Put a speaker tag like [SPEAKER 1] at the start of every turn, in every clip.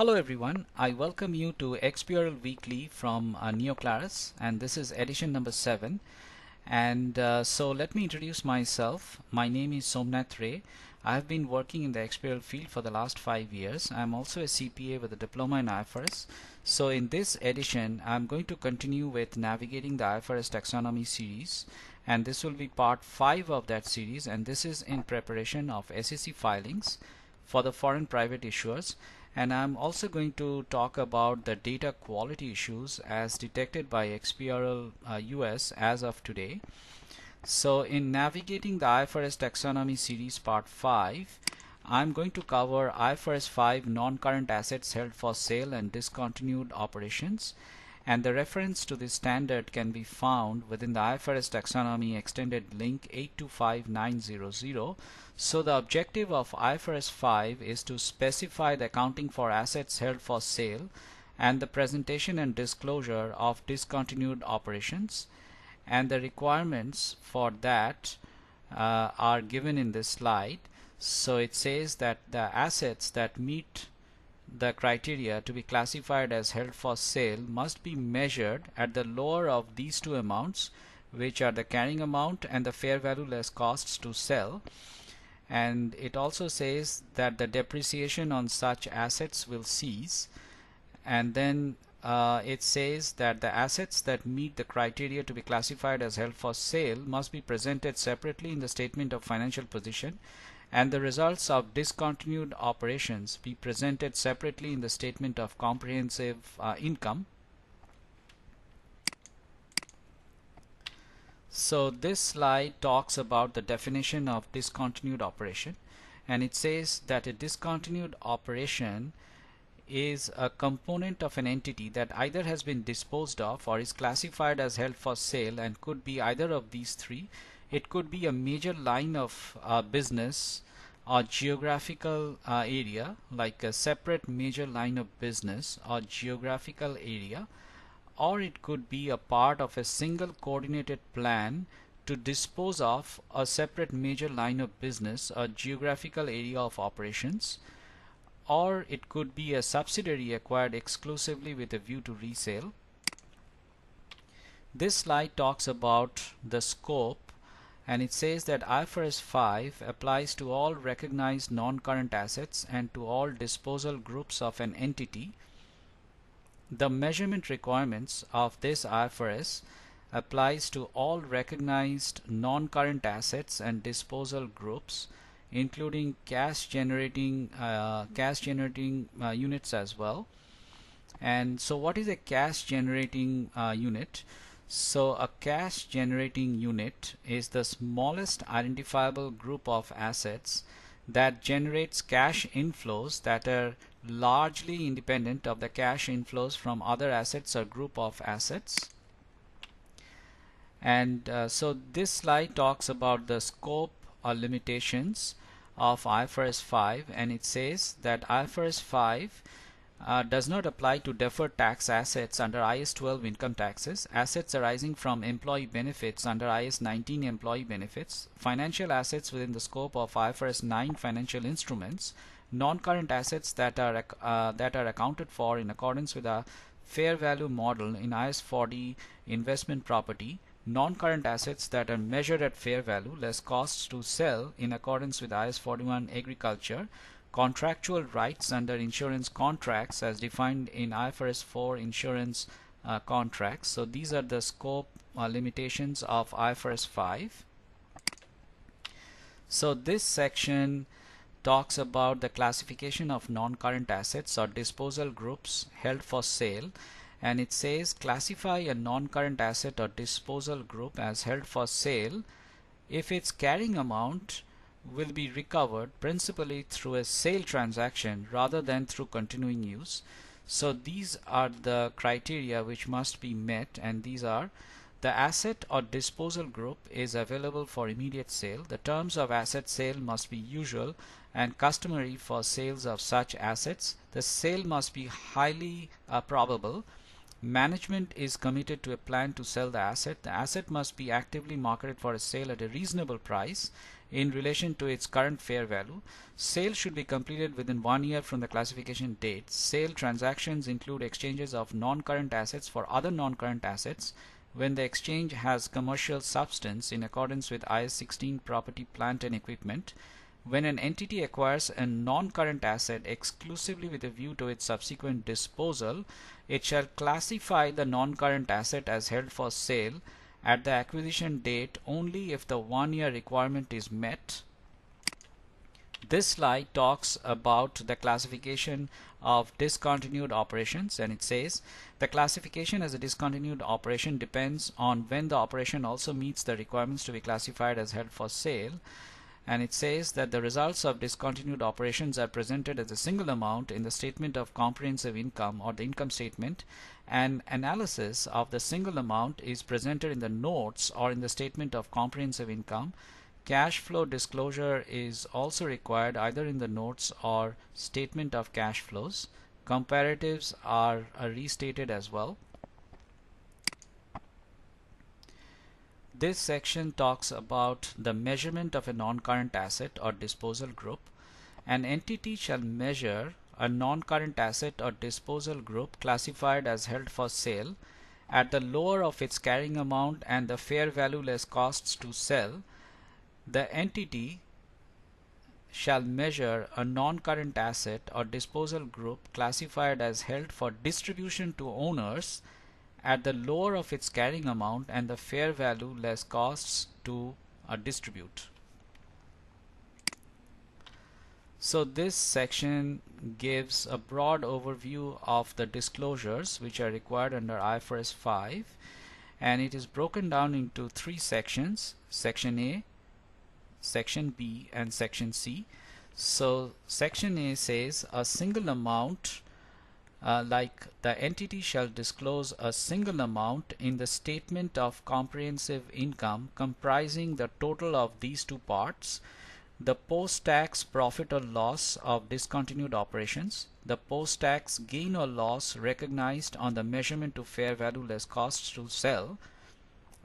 [SPEAKER 1] Hello everyone, I welcome you to XBRL Weekly from NeoClarus, and this is edition number 7. And so let me introduce myself. My name is Somnath Ray. I have been working in the XBRL field for the last 5 years. I am also a CPA with a diploma in IFRS. So in this edition, I am going to continue with navigating the IFRS taxonomy series, and this will be part 5 of that series, and this is in preparation of SEC filings for the foreign private issuers. And I'm also going to talk about the data quality issues as detected by XBRL US as of today. So in navigating the IFRS taxonomy series part 5, I'm going to cover IFRS 5 non-current assets held for sale and discontinued operations, and the reference to this standard can be found within the IFRS taxonomy extended link 825900. So the objective of IFRS 5 is to specify the accounting for assets held for sale and the presentation and disclosure of discontinued operations, and the requirements for that are given in this slide. So it says that the assets that meet the criteria to be classified as held for sale must be measured at the lower of these two amounts, which are the carrying amount and the fair value less costs to sell. And it also says that the depreciation on such assets will cease, and then it says that the assets that meet the criteria to be classified as held for sale must be presented separately in the statement of financial position, and the results of discontinued operations be presented separately in the statement of comprehensive income. So this slide talks about the definition of discontinued operation, and it says that a discontinued operation is a component of an entity that either has been disposed of or is classified as held for sale, and could be either of these three. It could be a major line of business or geographical area, like a separate major line of business or geographical area, or it could be a part of a single coordinated plan to dispose of a separate major line of business or geographical area of operations, or it could be a subsidiary acquired exclusively with a view to resale. This slide talks about the scope, and it says that IFRS 5 applies to all recognized non-current assets and to all disposal groups of an entity. The measurement requirements of this IFRS applies to all recognized non-current assets and disposal groups, including cash generating units as well. And so what is a cash generating unit? So a cash generating unit is the smallest identifiable group of assets that generates cash inflows that are largely independent of the cash inflows from other assets or group of assets. And so this slide talks about the scope or limitations of IFRS 5, and it says that IFRS 5 does not apply to deferred tax assets under IS 12 income taxes, assets arising from employee benefits under IS 19 employee benefits, financial assets within the scope of IFRS 9 financial instruments, non-current assets that are accounted for in accordance with a fair value model in IS 40 investment property, non-current assets that are measured at fair value less costs to sell in accordance with IS 41 agriculture, contractual rights under insurance contracts as defined in IFRS 4 insurance contracts. So these are the scope limitations of IFRS 5. So this section talks about the classification of non-current assets or disposal groups held for sale, and it says classify a non-current asset or disposal group as held for sale if its carrying amount will be recovered principally through a sale transaction rather than through continuing use. So these are the criteria which must be met, and these are: the asset or disposal group is available for immediate sale. The terms of asset sale must be usual and customary for sales of such assets. The sale must be highly probable. Management is committed to a plan to sell the asset. The asset must be actively marketed for a sale at a reasonable price in relation to its current fair value. Sale should be completed within 1 year from the classification date. Sale transactions include exchanges of non-current assets for other non-current assets when the exchange has commercial substance in accordance with IS 16 property, plant and equipment. When an entity acquires a non-current asset exclusively with a view to its subsequent disposal, it shall classify the non-current asset as held for sale at the acquisition date only if the 1-year requirement is met. This slide talks about the classification of discontinued operations, and it says the classification as a discontinued operation depends on when the operation also meets the requirements to be classified as held for sale. And it says that the results of discontinued operations are presented as a single amount in the statement of comprehensive income or the income statement. An analysis of the single amount is presented in the notes or in the statement of comprehensive income. Cash flow disclosure is also required either in the notes or statement of cash flows. Comparatives are restated as well. This section talks about the measurement of a non-current asset or disposal group. An entity shall measure a non-current asset or disposal group classified as held for sale at the lower of its carrying amount and the fair value less costs to sell. The entity shall measure a non-current asset or disposal group classified as held for distribution to owners at the lower of its carrying amount and the fair value less costs to distribute. So this section gives a broad overview of the disclosures which are required under IFRS 5, and it is broken down into 3 sections: Section A, Section B and Section C. So Section A says a single amount, like the entity shall disclose a single amount in the statement of comprehensive income comprising the total of these 2 parts: the post-tax profit or loss of discontinued operations, the post-tax gain or loss recognized on the measurement to fair value less costs to sell.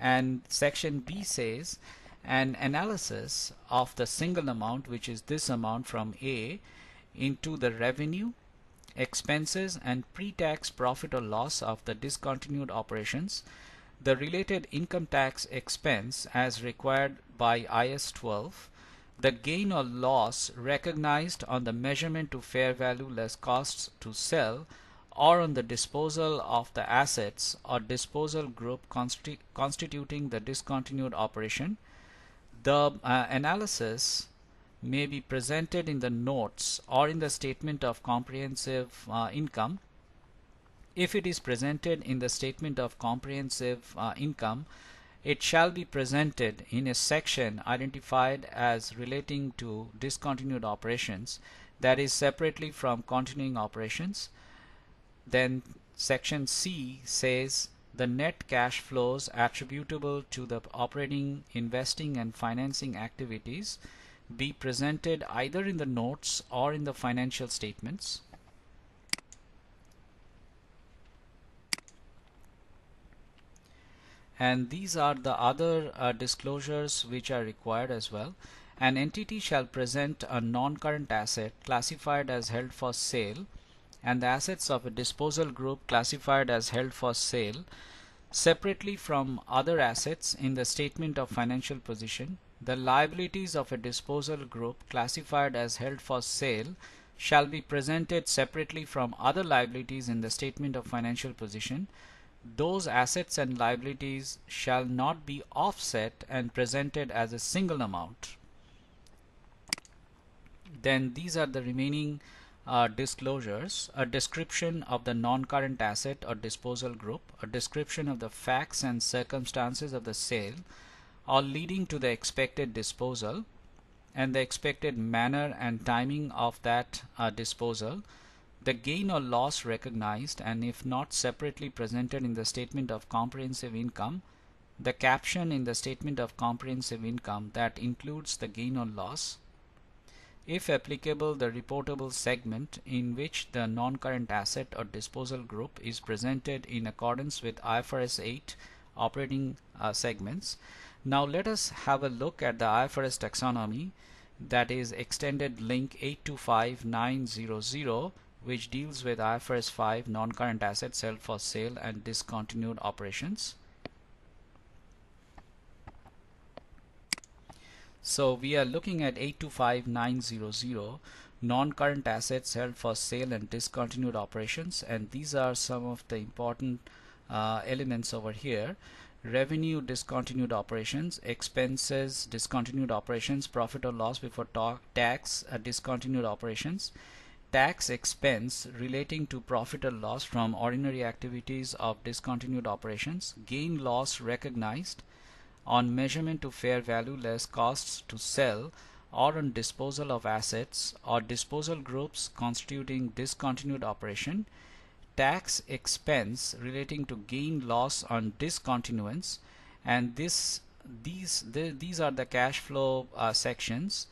[SPEAKER 1] And Section B says an analysis of the single amount, which is this amount from A, into the revenue, expenses and pre-tax profit or loss of the discontinued operations, the related income tax expense as required by IS 12, the gain or loss recognized on the measurement to fair value less costs to sell or on the disposal of the assets or disposal group constituting the discontinued operation. The analysis may be presented in the notes or in the statement of comprehensive income. If it is presented in the statement of comprehensive income, it shall be presented in a section identified as relating to discontinued operations, that is separately from continuing operations. Then Section C says the net cash flows attributable to the operating, investing and financing activities be presented either in the notes or in the financial statements. And these are the other disclosures which are required as well. An entity shall present a non-current asset classified as held for sale and the assets of a disposal group classified as held for sale separately from other assets in the statement of financial position. The liabilities of a disposal group classified as held for sale shall be presented separately from other liabilities in the statement of financial position. Those assets and liabilities shall not be offset and presented as a single amount. Then these are the remaining disclosures: a description of the non-current asset or disposal group, a description of the facts and circumstances of the sale or leading to the expected disposal and the expected manner and timing of that disposal, the gain or loss recognized, and if not separately presented in the statement of comprehensive income, the caption in the statement of comprehensive income that includes the gain or loss, If applicable, the reportable segment in which the non-current asset or disposal group is presented in accordance with IFRS 8 operating segments. Now let us have a look at the IFRS taxonomy, that is extended link 825900, which deals with IFRS 5 non-current assets held for sale and discontinued operations. So we are looking at 825900, non-current assets held for sale and discontinued operations, and these are some of the important elements over here. Revenue, discontinued operations; expenses, discontinued operations; profit or loss before tax, discontinued operations; tax expense relating to profit or loss from ordinary activities of discontinued operations; gain loss recognized on measurement to fair value less costs to sell or on disposal of assets or disposal groups constituting discontinued operation; tax expense relating to gain loss on discontinuance. And these are the cash flow sections.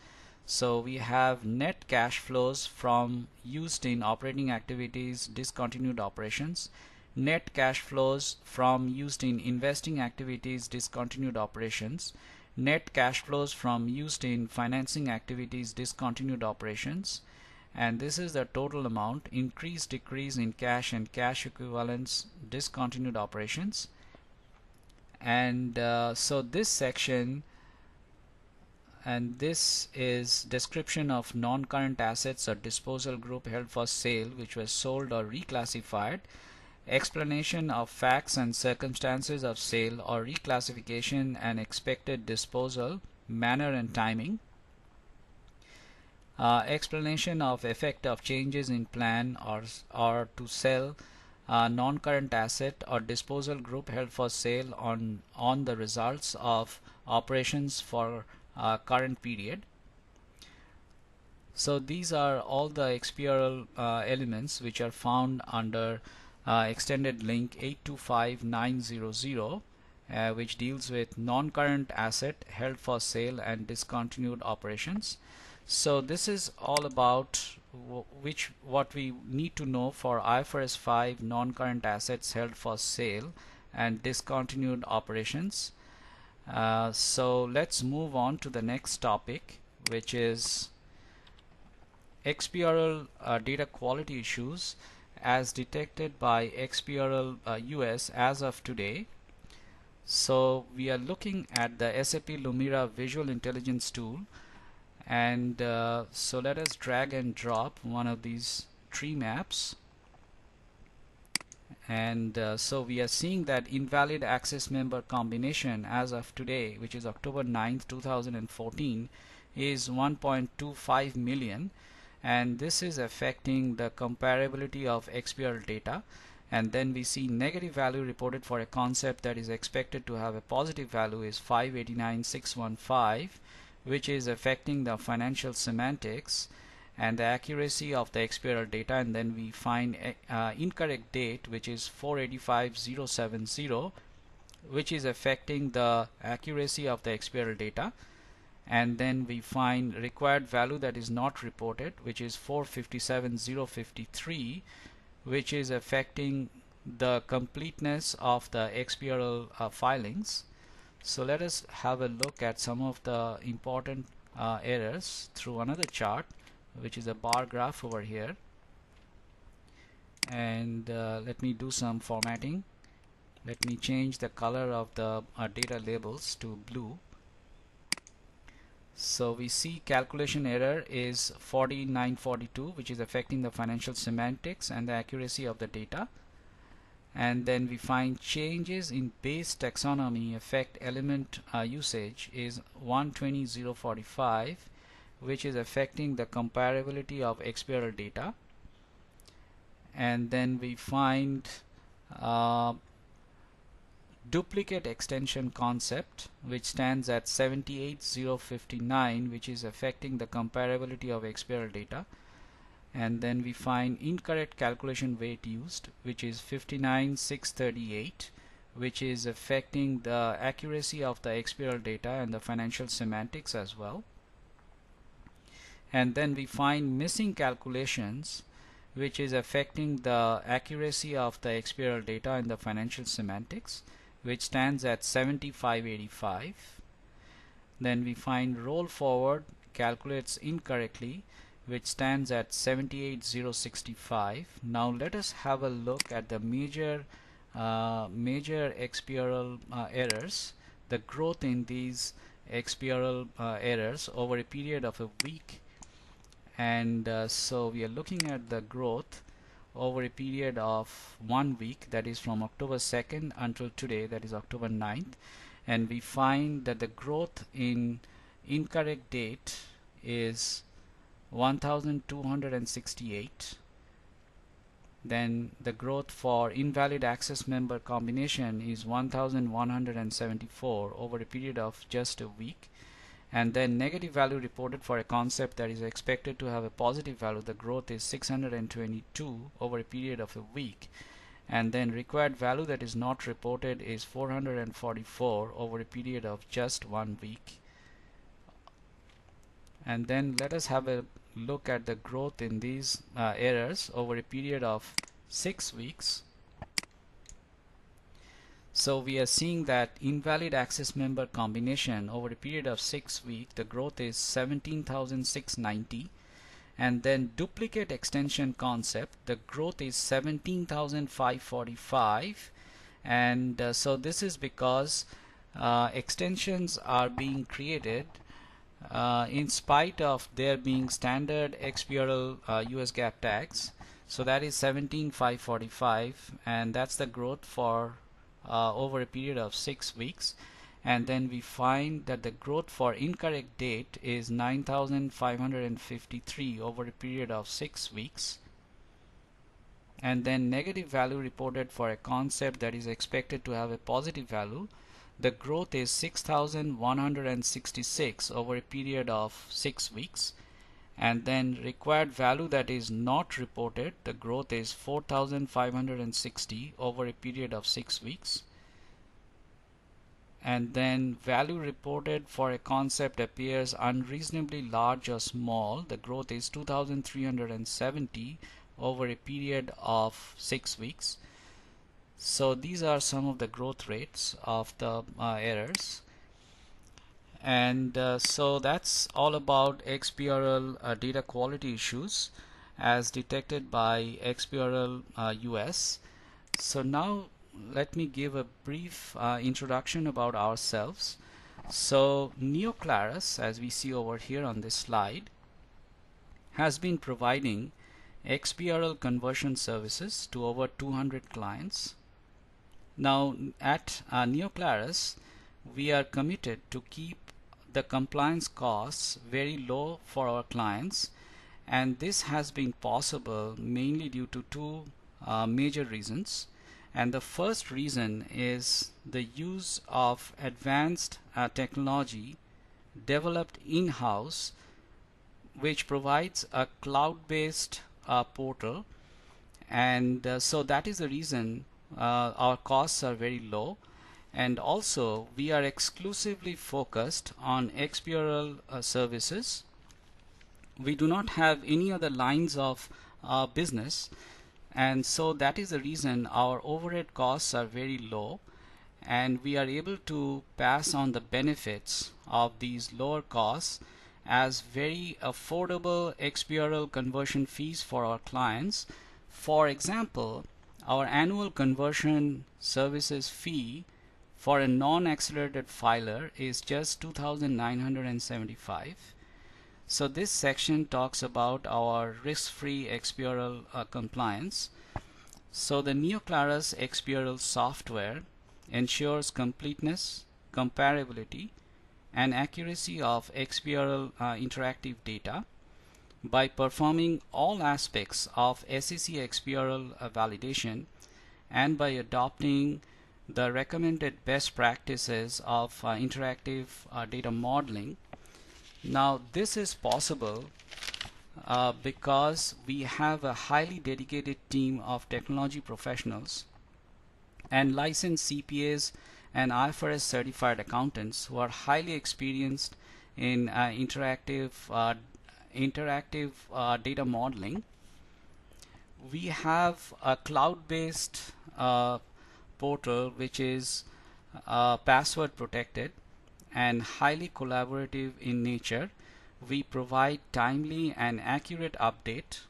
[SPEAKER 1] So we have net cash flows from used in operating activities, discontinued operations; net cash flows from used in investing activities, discontinued operations; net cash flows from used in financing activities, discontinued operations. And this is the total amount: increase, decrease in cash and cash equivalents, discontinued operations. And so this section, and this is description of non-current assets or disposal group held for sale which was sold or reclassified; explanation of facts and circumstances of sale or reclassification and expected disposal, manner and timing; explanation of effect of changes in plan or to sell non-current asset or disposal group held for sale on the results of operations for current period. So these are all the XBRL elements which are found under extended link 825900, which deals with non-current asset held for sale and discontinued operations. So this is all about what we need to know for IFRS 5 non-current assets held for sale and discontinued operations. So let's move on to the next topic, which is XBRL data quality issues as detected by XBRL US as of today. So we are looking at the SAP Lumira Visual Intelligence tool, and so let us drag and drop one of these tree maps. And so we are seeing that invalid access member combination as of today, which is October 9th 2014, is 1.25 million, and this is affecting the comparability of XBRL data. And then we see negative value reported for a concept that is expected to have a positive value is 589,615, which is affecting the financial semantics and the accuracy of the XBRL data. And then we find incorrect date, which is 485,070, which is affecting the accuracy of the XBRL data. And then we find required value that is not reported, which is 457,053, which is affecting the completeness of the XBRL filings. So let us have a look at some of the important errors through another chart, which is a bar graph over here. And let me do some formatting. Let me change the color of the data labels to blue. So we see calculation error is 4942, which is affecting the financial semantics and the accuracy of the data. And then we find changes in base taxonomy affect element usage is 120,045, which is affecting the comparability of XBRL data. And then we find duplicate extension concept, which stands at 78,059, which is affecting the comparability of XBRL data. And then we find incorrect calculation weight used, which is 59,638, which is affecting the accuracy of the XBRL data and the financial semantics as well. and then we find missing calculations which is affecting the accuracy of the XBRL data in the financial semantics, which stands at 7585. Then we find roll forward calculates incorrectly, which stands at 78065. Now let us have a look at the major XBRL errors, the growth in these XBRL errors over a period of a week. And so we are looking at the growth over a period of 1 week, that is from October 2nd until today, that is October 9th, and we find that the growth in incorrect date is 1268. Then the growth for invalid access member combination is 1174 over a period of just a week. And then negative value reported for a concept that is expected to have a positive value, the growth is 622 over a period of a week. And then required value that is not reported is 444 over a period of just 1 week. And then let us have a look at the growth in these errors over a period of 6 weeks. So we are seeing that invalid access member combination over a period of 6 weeks, the growth is 17,690. And then duplicate extension concept, the growth is 17,545. And so this is because extensions are being created in spite of there being standard XBRL US GAAP tags. So that is 17,545, and that's the growth for over a period of 6 weeks. And then we find that the growth for incorrect date is 9,553 over a period of 6 weeks. And then negative value reported for a concept that is expected to have a positive value, the growth is 6,166 over a period of 6 weeks. And then required value that is not reported, the growth is 4,560 over a period of 6 weeks. And then value reported for a concept appears unreasonably large or small, the growth is 2,370 over a period of 6 weeks. So these are some of the growth rates of the errors. And so that's all about XBRL data quality issues as detected by XBRL US. So now let me give a brief introduction about ourselves. So NeoClarus, as we see over here on this slide, has been providing XBRL conversion services to over 200 clients. Now at NeoClarus, we are committed to keep the compliance costs very low for our clients, and this has been possible mainly due to two major reasons. And the first reason is the use of advanced technology developed in-house, which provides a cloud-based portal, and so that is the reason our costs are very low. And also we are exclusively focused on XBRL services. We do not have any other lines of business, and so that is the reason our overhead costs are very low, and we are able to pass on the benefits of these lower costs as very affordable XBRL conversion fees for our clients. For example, our annual conversion services fee for a non-accelerated filer is just 2,975. So this section talks about our risk-free XBRL compliance. So the NeoClarus XBRL software ensures completeness, comparability, and accuracy of XBRL interactive data by performing all aspects of SEC XBRL validation and by adopting the recommended best practices of interactive data modeling. Now this is possible because we have a highly dedicated team of technology professionals and licensed CPAs and IFRS certified accountants who are highly experienced in interactive interactive data modeling, we have a cloud-based portal which is password protected and highly collaborative in nature. We provide timely and accurate update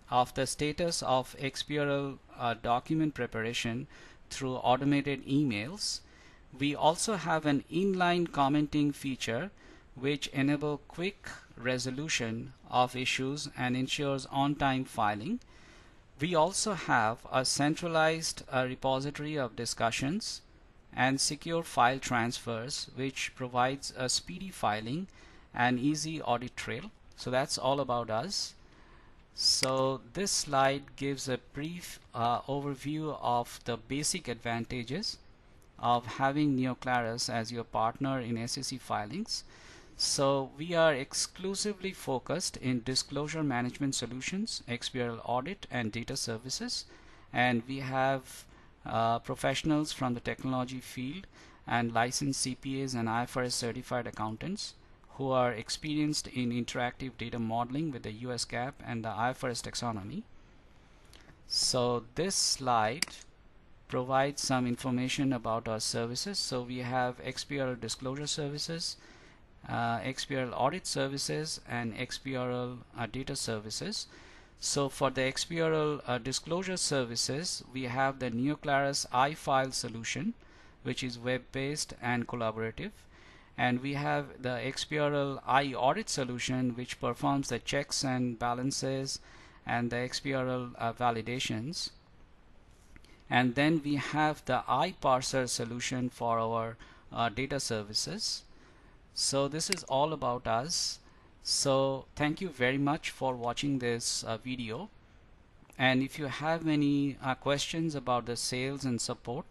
[SPEAKER 1] of the status of XBRL document preparation through automated emails. We also have an inline commenting feature which enable quick resolution of issues and ensures on-time filing. We also have a centralized repository of discussions and secure file transfers, which provides a speedy filing and easy audit trail. So that's all about us. So this slide gives a brief overview of the basic advantages of having NeoClarus as your partner in SEC filings. So we are exclusively focused in disclosure management solutions, XBRL audit and data services, and we have professionals from the technology field and licensed CPAs and IFRS certified accountants who are experienced in interactive data modeling with the US GAAP and the IFRS taxonomy. So this slide provides some information about our services. So we have XBRL disclosure services, XBRL audit services, and XBRL data services. So for the XBRL disclosure services, we have the NeoClarus iFile solution, which is web-based and collaborative. And we have the XBRL iAudit solution, which performs the checks and balances and the XBRL validations. And then we have the iParser solution for our data services. So this is all about us. So thank you very much for watching this video. And if you have any questions about the sales and support,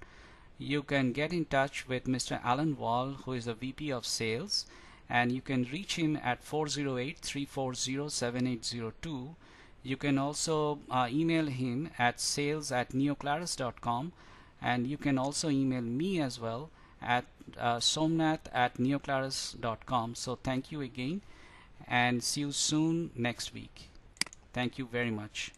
[SPEAKER 1] you can get in touch with Mr. Alan Wall, who is the VP of Sales, and you can reach him at 408-340-7802. You can also email him at sales@neoclarus.com, and you can also email me as well at somnath@neoclarus.com. So thank you again, and see you soon next week. Thank you very much.